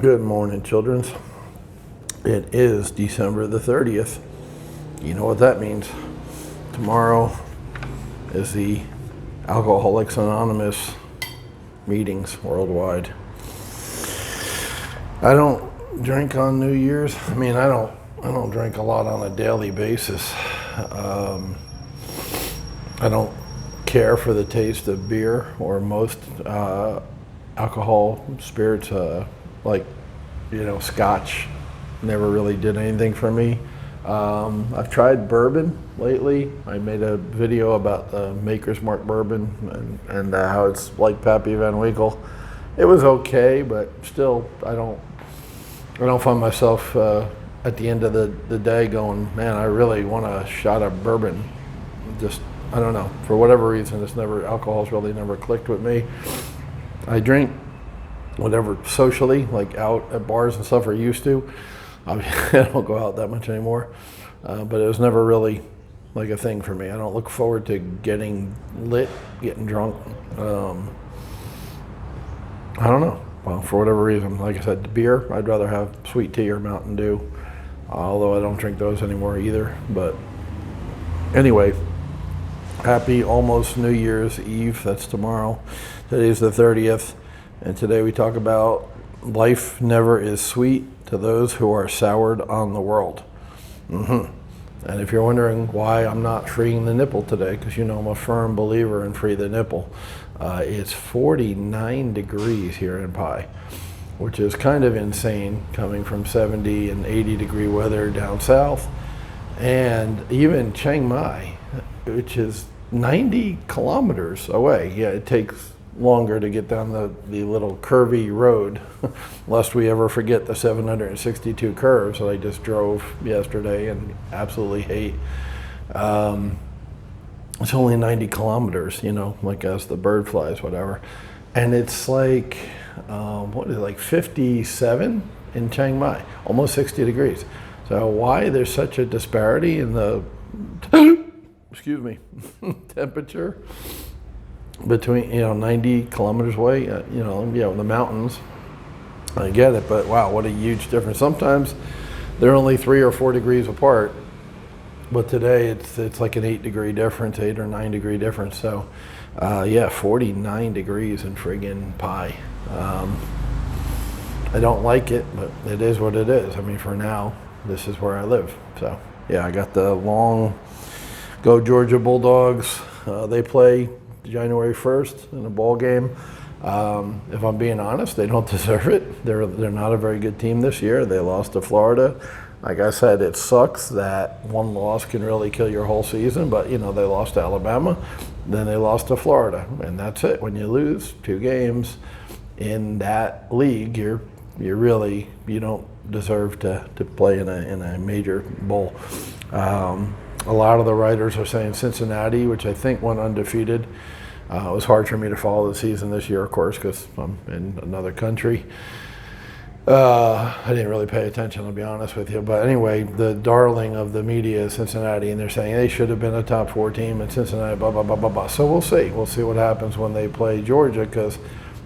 Good morning, children. It is December the 30th. You know what that means. Tomorrow is the Alcoholics Anonymous meetings worldwide. I don't drink on New Year's. I mean, I don't drink a lot on a daily basis. I don't care for the taste of beer or most alcohol spirits, like, scotch never really did anything for me. I've tried bourbon lately. I made a video about the Maker's Mark bourbon and how it's like Pappy Van Winkle. It was okay, but still, I don't find myself at the end of the day going, man, I really want a shot of bourbon. Just, I don't know, for whatever reason, alcohol's really never clicked with me. I drink whatever socially, like out at bars and stuff, I used to. I don't go out that much anymore, but it was never really like a thing for me. I don't look forward to getting lit, getting drunk. I don't know. Well, for whatever reason, like I said, the beer, I'd rather have sweet tea or Mountain Dew, although I don't drink those anymore either. But anyway, happy almost New Year's Eve. That's tomorrow. Today's the 30th. And today we talk about life never is sweet to those who are soured on the world. And if you're wondering why I'm not freeing the nipple today, because I'm a firm believer in free the nipple. It's 49 degrees here in Pi, which is kind of insane coming from 70 and 80 degree weather down south. And even Chiang Mai, which is 90 kilometers away. Yeah, it takes longer to get down the little curvy road, lest we ever forget the 762 curves that I just drove yesterday and absolutely hate. It's only 90 kilometers, like as the bird flies, whatever. And it's like, like 57 in Chiang Mai, almost 60 degrees. So why there's such a disparity in the, temperature between 90 kilometers away, the mountains, I get it, but wow, what a huge difference. Sometimes they're only 3 or 4 degrees apart, but today it's like an 8 degree difference, 8 or 9 degree difference. So 49 degrees in friggin' Pi. I don't like it, but it is what it is. I mean, for now, this is where I live. So yeah, I got the long go Georgia Bulldogs. They play January 1st in a ball game. If I'm being honest, they don't deserve it. They're not a very good team this year. They lost to Florida. Like I said, it sucks that one loss can really kill your whole season, but they lost to Alabama, then they lost to Florida, and that's it. When you lose 2 games in that league, you don't deserve to play in a major bowl. A lot of the writers are saying Cincinnati, which I think went undefeated. It was hard for me to follow the season this year, of course, because I'm in another country. I didn't really pay attention, I'll be honest with you. But anyway, the darling of the media is Cincinnati, and they're saying they should have been a top 4 team in Cincinnati, blah, blah, blah, blah, blah. So we'll see. We'll see what happens when they play Georgia, because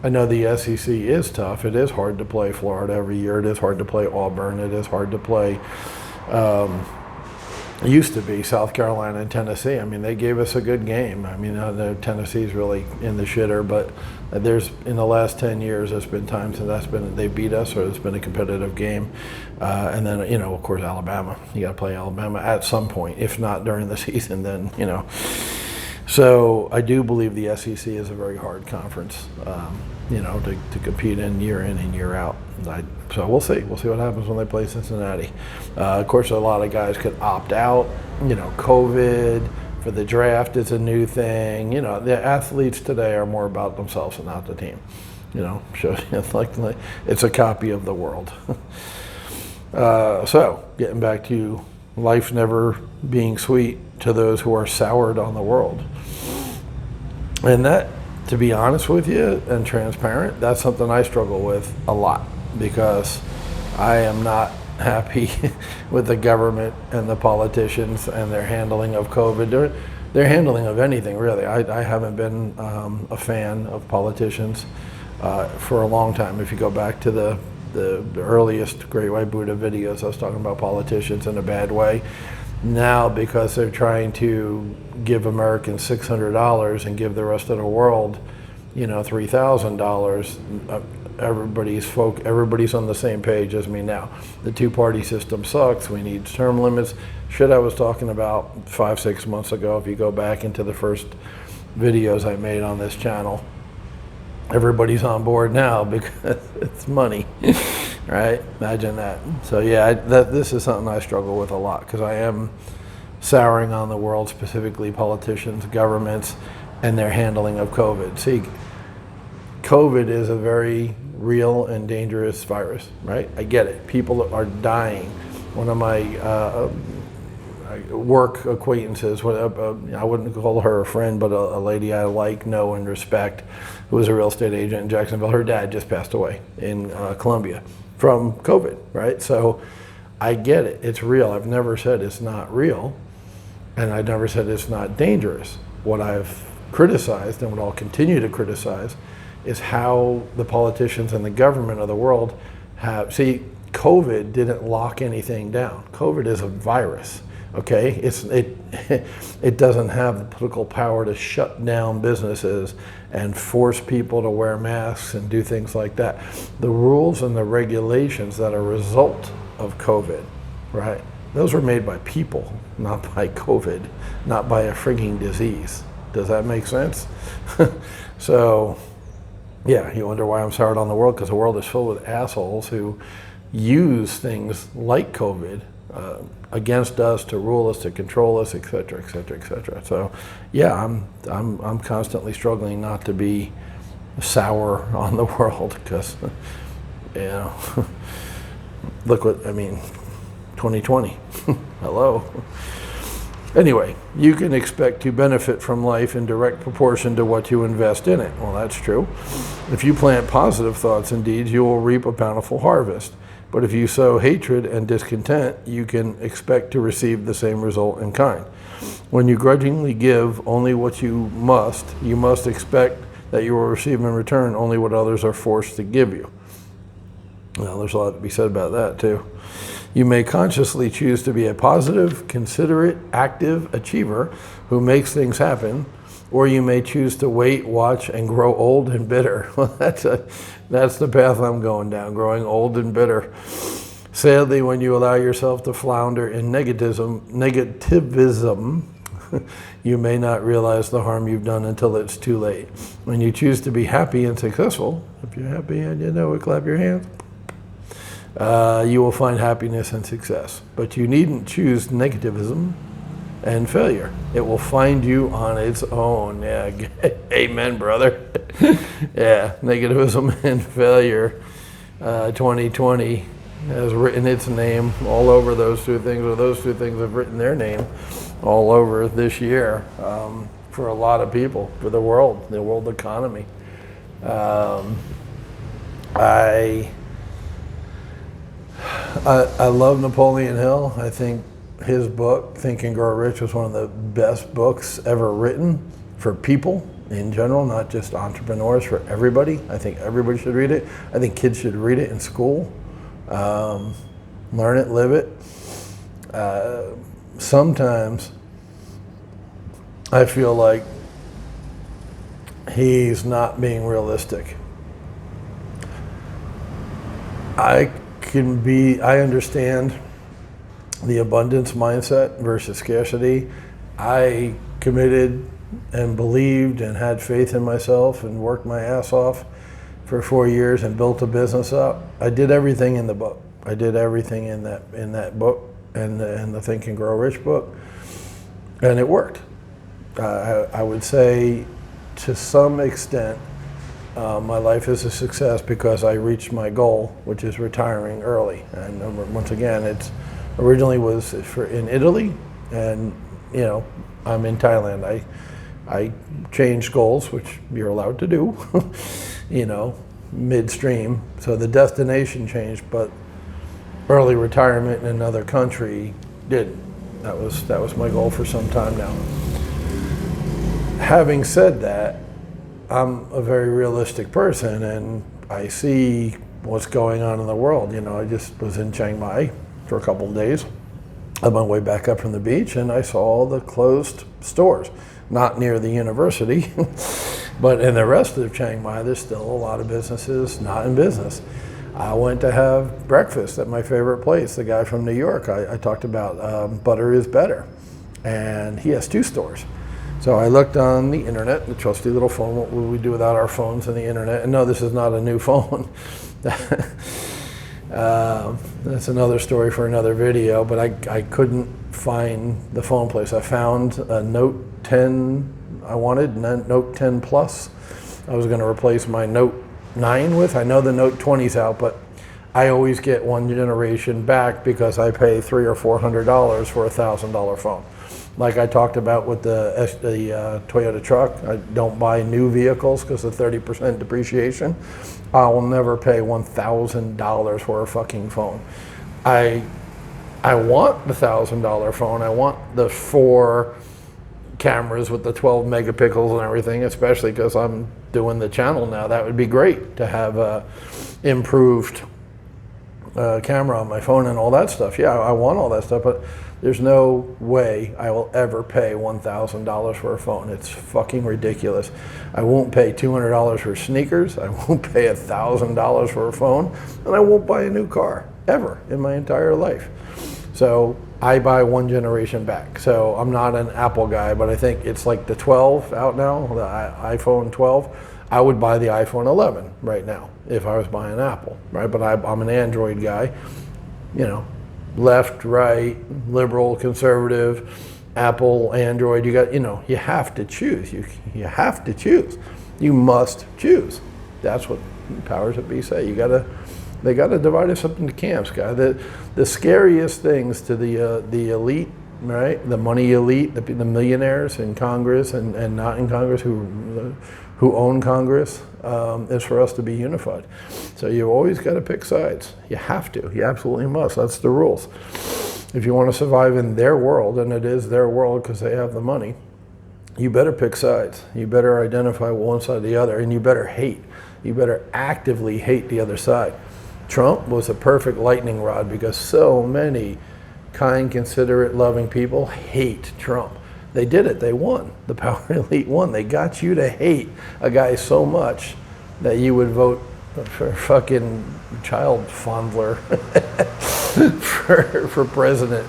I know the SEC is tough. It is hard to play Florida every year. It is hard to play Auburn. It is hard to play it used to be South Carolina and Tennessee. I mean, they gave us a good game. I mean, Tennessee's really in the shitter, but in the last 10 years, there's been times that they beat us, or it's been a competitive game. And then, of course, Alabama. You got to play Alabama at some point, if not during the season, then, So I do believe the SEC is a very hard conference, to compete in and year out. So we'll see. We'll see what happens when they play Cincinnati. Of course, a lot of guys could opt out. COVID for the draft is a new thing. The athletes today are more about themselves and not the team. Shows it's a copy of the world. So getting back to life never being sweet to those who are soured on the world. And that, to be honest with you and transparent, that's something I struggle with a lot, because I am not happy with the government and the politicians and their handling of COVID. Their handling of anything, really. I haven't been a fan of politicians for a long time. If you go back to the the earliest Great White Buddha videos, I was talking about politicians in a bad way. Now, because they're trying to give Americans $600 and give the rest of the world, $3,000, everybody's on the same page as me now. The two-party system sucks. We need term limits. Shit I was talking about 5-6 months ago, if you go back into the first videos I made on this channel. Everybody's on board now because it's money, right? Imagine that. So yeah, this is something I struggle with a lot, because I am souring on the world, specifically politicians, governments, and their handling of COVID. See, COVID is a very real and dangerous virus, right? I get it. People are dying. One of my work acquaintances, I wouldn't call her a friend, but a lady I like, know, and respect, who was a real estate agent in Jacksonville. Her dad just passed away in Colombia from COVID, right? So I get it. It's real. I've never said it's not real, and I've never said it's not dangerous. What I've criticized, and what I'll continue to criticize, is how the politicians and the government of the world have. See, COVID didn't lock anything down. COVID is a virus. Okay, it doesn't have the political power to shut down businesses and force people to wear masks and do things like that. The rules and the regulations that are a result of COVID, right? Those were made by people, not by COVID, not by a frigging disease. Does that make sense? So, yeah, you wonder why I'm soured on the world, because the world is filled with assholes who use things like COVID against us, to rule us, to control us, et cetera, et cetera, et cetera. So, yeah, I'm constantly struggling not to be sour on the world, because, look what, 2020, hello. Anyway, you can expect to benefit from life in direct proportion to what you invest in it. Well, that's true. If you plant positive thoughts and deeds, you will reap a bountiful harvest. But if you sow hatred and discontent, you can expect to receive the same result in kind. When you grudgingly give only what you must expect that you will receive in return only what others are forced to give you. Well, there's a lot to be said about that, too. You may consciously choose to be a positive, considerate, active achiever who makes things happen, or you may choose to wait, watch, and grow old and bitter. Well, that's the path I'm going down, growing old and bitter. Sadly, when you allow yourself to flounder in negativism, you may not realize the harm you've done until it's too late. When you choose to be happy and successful, if you're happy and you know it, clap your hands. You will find happiness and success. But you needn't choose negativism and failure. It will find you on its own. Yeah, amen, brother. Yeah, negativism and failure. 2020 has written its name all over those two things, or those two things have written their name all over this year, for a lot of people, for the world economy. I love Napoleon Hill. I think his book, Think and Grow Rich, was one of the best books ever written for people in general, not just entrepreneurs, for everybody. I think everybody should read it. I think kids should read it in school. Learn it, live it. Sometimes I feel like he's not being realistic. I understand the abundance mindset versus scarcity. I committed and believed and had faith in myself and worked my ass off for 4 years and built a business up. I did everything in the book. I did everything in that book and the Think and Grow Rich book, and it worked. I would say, to some extent, my life is a success because I reached my goal, which is retiring early. And once again, it's originally was in Italy, and I'm in Thailand. I changed goals, which you're allowed to do, midstream. So the destination changed, but early retirement in another country didn't. That was my goal for some time now. Having said that, I'm a very realistic person, and I see what's going on in the world. I just was in Chiang Mai for a couple of days on my way back up from the beach, and I saw all the closed stores, not near the university, but in the rest of Chiang Mai, there's still a lot of businesses not in business. I went to have breakfast at my favorite place, the guy from New York I talked about, Butter is Better, and he has 2 stores. So I looked on the internet, the trusty little phone, what would we do without our phones and the internet? And no, this is not a new phone. That's another story for another video, but I couldn't find the phone place. I found a Note 10, I wanted Note 10 Plus. I was gonna replace my Note 9 with. I know the Note 20's out, but I always get one generation back because I pay $300 or $400 for a $1,000 phone. Like I talked about with the Toyota truck, I don't buy new vehicles because of 30% depreciation. I will never pay $1,000 for a fucking phone. I want the $1,000 phone. I want the 4 cameras with the 12 megapixels and everything, especially because I'm doing the channel now. That would be great to have a improved camera on my phone and all that stuff. Yeah, I want all that stuff, but there's no way I will ever pay $1,000 for a phone. It's fucking ridiculous. I won't pay $200 for sneakers. I won't pay $1,000 for a phone, and I won't buy a new car ever in my entire life. So I buy one generation back. So I'm not an Apple guy, but I think it's like the 12 out now, the iPhone 12. I would buy the iPhone 11 right now if I was buying Apple, right? But I'm an Android guy, left, right, liberal, conservative, Apple, Android. You got, you have to choose. You have to choose. You must choose. That's what powers that be say. They gotta divide us up into camps, guy. The scariest things to the elite, right? The money elite, the millionaires in Congress and not in Congress who own Congress, is for us to be unified. So you always got to pick sides. You have to. You absolutely must. That's the rules. If you want to survive in their world, and it is their world because they have the money, you better pick sides. You better identify one side or the other, and you better hate. You better actively hate the other side. Trump was a perfect lightning rod because so many kind, considerate, loving people hate Trump. They did it. They won. The power elite won. They got you to hate a guy so much that you would vote for fucking child fondler for president.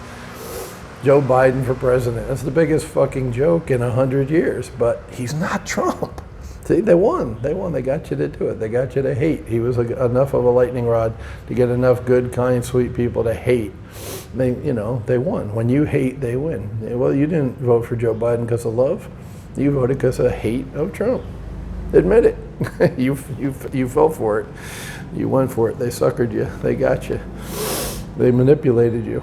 Joe Biden for president. That's the biggest fucking joke in 100 years. But he's not Trump. See, they won. They won. They got you to do it. They got you to hate. He was enough of a lightning rod to get enough good, kind, sweet people to hate. They won. When you hate, they win. Well, you didn't vote for Joe Biden because of love. You voted because of hate of Trump. Admit it. You fell for it. You went for it. They suckered you. They got you. They manipulated you.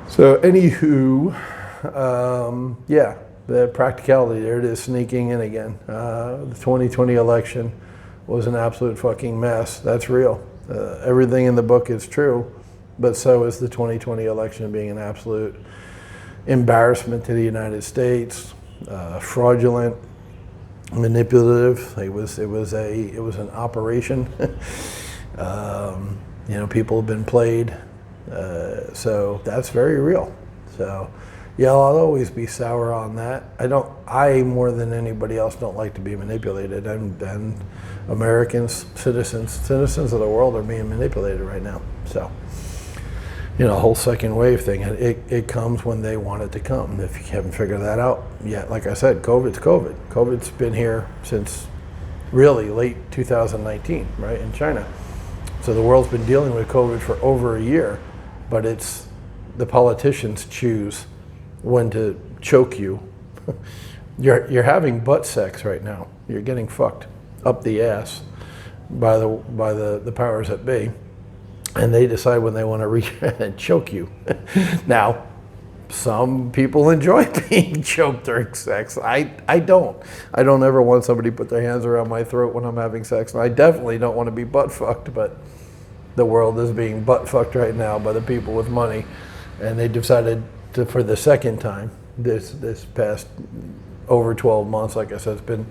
So, anywho, yeah. The practicality, there it is, sneaking in again. The 2020 election was an absolute fucking mess. That's real. Everything in the book is true, but so is the 2020 election being an absolute embarrassment to the United States, fraudulent, manipulative. It was an operation. People have been played, so that's very real. So. Yeah, I'll always be sour on that. I more than anybody else don't like to be manipulated, and Americans, citizens of the world are being manipulated right now. So, the whole second wave thing, it comes when they want it to come. If you haven't figured that out yet, like I said, COVID's COVID. COVID's been here since really late 2019, right, in China. So the world's been dealing with COVID for over a year, but it's the politicians choose when to choke you. You're having butt sex right now. You're getting fucked up the ass by the powers that be, and they decide when they want to reach and choke you. Now, some people enjoy being choked during sex. I don't. I don't ever want somebody to put their hands around my throat when I'm having sex, and I definitely don't want to be butt fucked. But the world is being butt fucked right now by the people with money, and they decided for the second time this past over 12 months, like I said, it's been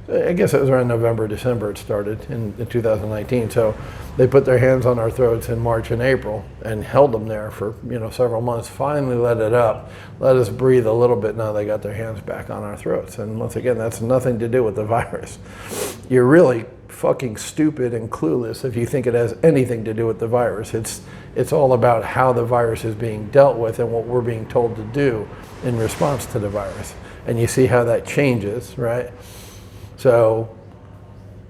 I guess it was around November, December it started in 2019. So they put their hands on our throats in March and April and held them there for, several months, finally let it up, let us breathe a little bit. Now they got their hands back on our throats. And once again, that's nothing to do with the virus. You're really fucking stupid and clueless if you think it has anything to do with the virus. It's all about how the virus is being dealt with and what we're being told to do in response to the virus. And you see how that changes, right? So,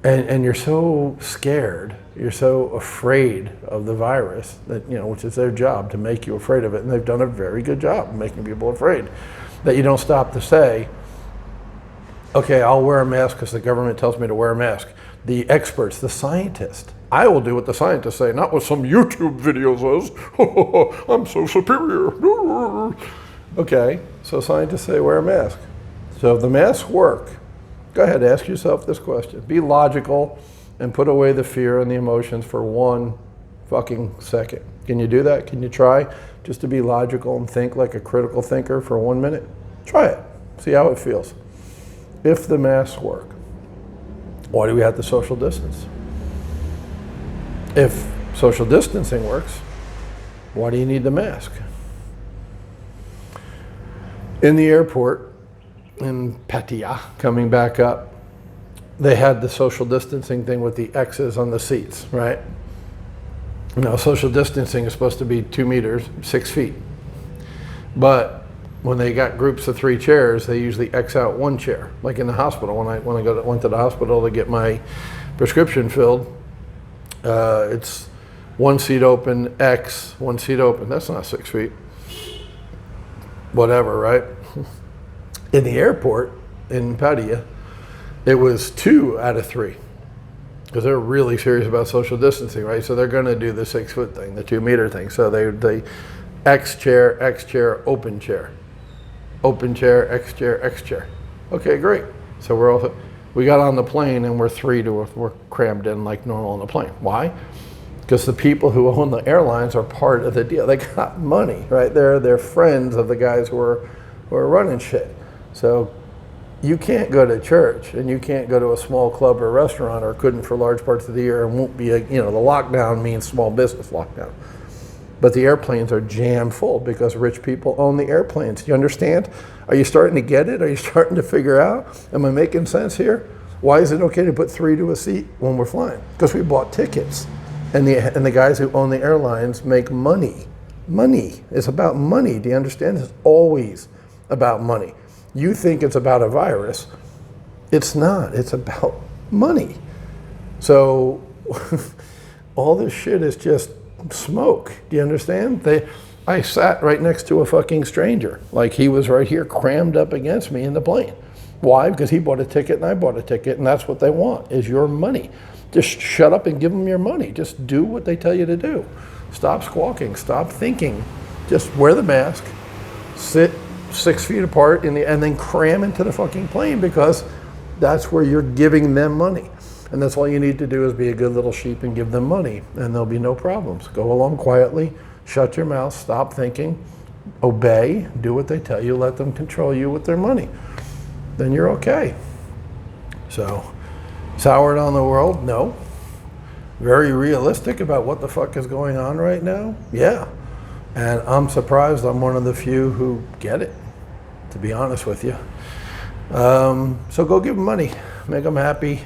and you're so scared, you're so afraid of the virus that, which is their job to make you afraid of it. And they've done a very good job of making people afraid, that you don't stop to say, okay, I'll wear a mask because the government tells me to wear a mask. The experts, the scientists, I will do what the scientists say, not what some YouTube video says. I'm so superior. Okay, so scientists say wear a mask. So if the masks work, go ahead, ask yourself this question. Be logical and put away the fear and the emotions for 1 fucking second. Can you do that? Can you try just to be logical and think like a critical thinker for 1 minute? Try it. See how it feels. If the masks work, why do we have to social distance? If social distancing works, why do you need the mask? In the airport in Pattaya, coming back up, they had the social distancing thing with the X's on the seats, right? Now, social distancing is supposed to be 2 meters, 6 feet. But when they got groups of 3 chairs, they usually X out 1 chair. Like in the hospital, when I went to the hospital to get my prescription filled, it's 1 seat open, X, 1 seat open. That's not 6 feet. Whatever, right? In the airport in Pattaya, it was 2 out of 3. Because they're really serious about social distancing, right? So they're going to do the 6 foot thing, the 2 meter thing. So they X chair, open chair. Open chair, X chair, X chair. Okay, great. So we got on the plane and we're crammed in like normal on the plane. Why? Because the people who own the airlines are part of the deal. They got money, right? They're friends of the guys who are running shit. So you can't go to church and you can't go to a small club or restaurant, or couldn't for large parts of the year, and won't be the lockdown means small business lockdown. But the airplanes are jam full because rich people own the airplanes. You understand? Are you starting to get it? Are you starting to figure out? Am I making sense here? Why is it okay to put 3 to a seat when we're flying? Because we bought tickets. And the guys who own the airlines make money. Money. It's about money. Do you understand? It's always about money. You think it's about a virus. It's not. It's about money. So all this shit is just smoke. Do you understand? I sat right next to a fucking stranger. Like he was right here crammed up against me in the plane. Why? Because he bought a ticket and I bought a ticket, and that's what they want, is your money. Just shut up and give them your money. Just do what they tell you to do. Stop squawking. Stop thinking. Just wear the mask. Sit 6 feet apart and then cram into the fucking plane, because that's where you're giving them money. And that's all you need to do is be a good little sheep and give them money, and there'll be no problems. Go along quietly, shut your mouth, stop thinking, obey, do what they tell you, let them control you with their money. Then you're okay. So, soured on the world? No. Very realistic about what the fuck is going on right now? Yeah. And I'm surprised I'm one of the few who get it, to be honest with you. So go give them money, make them happy.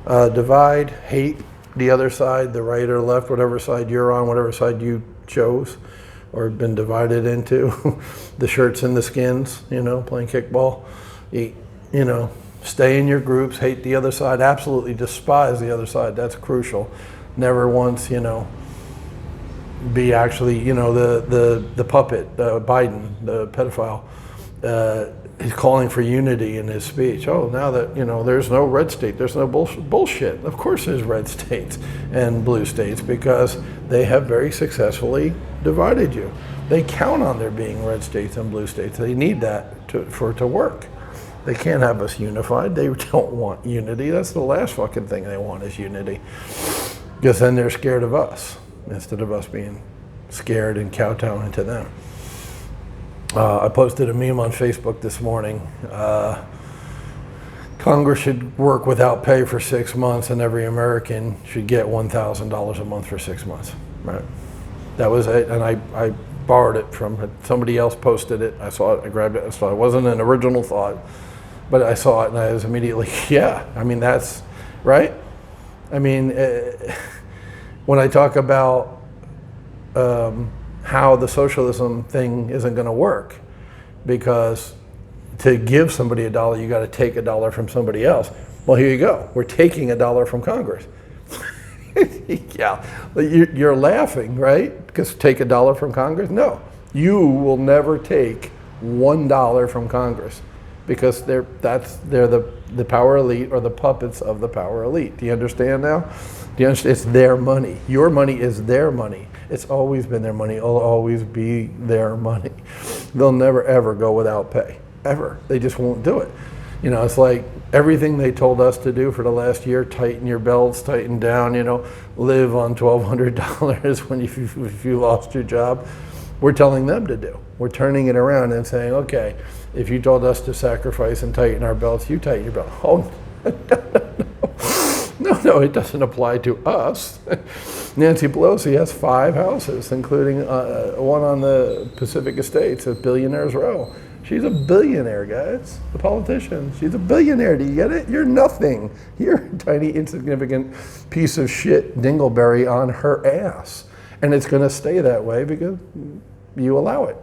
Divide, hate the other side, the right or left, whatever side you're on, whatever side you chose or been divided into. The shirts and the skins, playing kickball. Stay in your groups, hate the other side, absolutely despise the other side. That's crucial. Never once, be actually, the puppet, Biden, the pedophile. He's calling for unity in his speech. Oh, now that, there's no red state, there's no bullshit. Of course there's red states and blue states, because they have very successfully divided you. They count on there being red states and blue states. They need that for it to work. They can't have us unified. They don't want unity. That's the last fucking thing they want, is unity. Because then they're scared of us, instead of us being scared and kowtowing to them. I posted a meme on Facebook this morning. Congress should work without pay for 6 months, and every American should get $1,000 a month for 6 months. Right? That was it, and I borrowed it from somebody else. Posted it. I saw it. I grabbed it. I saw it. It wasn't an original thought, but I saw it, and I was immediately, yeah. I mean, that's right. I mean, when I talk about how the socialism thing isn't going to work, because to give somebody $1, you got to take $1 from somebody else. Well, here you go. We're taking $1 from Congress. Yeah, you're laughing, right? Because take $1 from Congress? No, you will never take $1 from Congress, because they're the power elite, or the puppets of the power elite. Do you understand now? Do you understand? It's their money. Your money is their money. It's always been their money. It'll always be their money. They'll never ever go without pay, ever. They just won't do it. You know, it's like everything they told us to do for the last year: tighten your belts, tighten down. You know, live on $1,200 when if you lost your job. We're telling them to do. We're turning it around and saying, okay, if you told us to sacrifice and tighten our belts, you tighten your belt. Oh, no, it doesn't apply to us. Nancy Pelosi has 5 houses, including one on the Pacific Estates at Billionaires Row. She's a billionaire, guys. The politician. She's a billionaire. Do you get it? You're nothing. You're a tiny, insignificant piece of shit dingleberry on her ass. And it's going to stay that way because you allow it.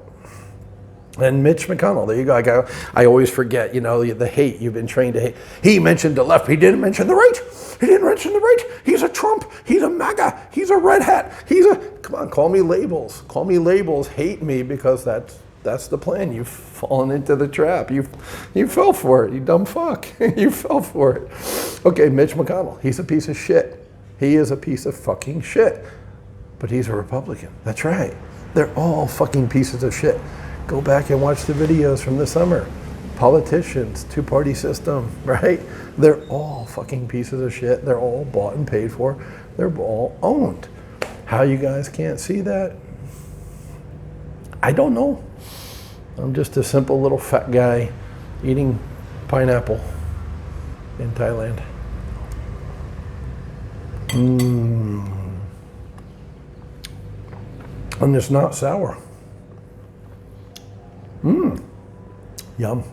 And Mitch McConnell, there you go. I always forget, you know, the hate you've been trained to hate. He mentioned the left. He didn't mention the right. He didn't mention the right. He's a Trump. He's a MAGA. He's a red hat. Come on, call me labels. Call me labels. Hate me, because that's the plan. You've fallen into the trap. You fell for it, you dumb fuck. You fell for it. Okay, Mitch McConnell, he's a piece of shit. He is a piece of fucking shit. But he's a Republican. That's right. They're all fucking pieces of shit. Go back and watch the videos from the summer. Politicians, 2-party system, right? They're all fucking pieces of shit. They're all bought and paid for. They're all owned. How you guys can't see that? I don't know. I'm just a simple little fat guy eating pineapple in Thailand. And it's not sour. Yum.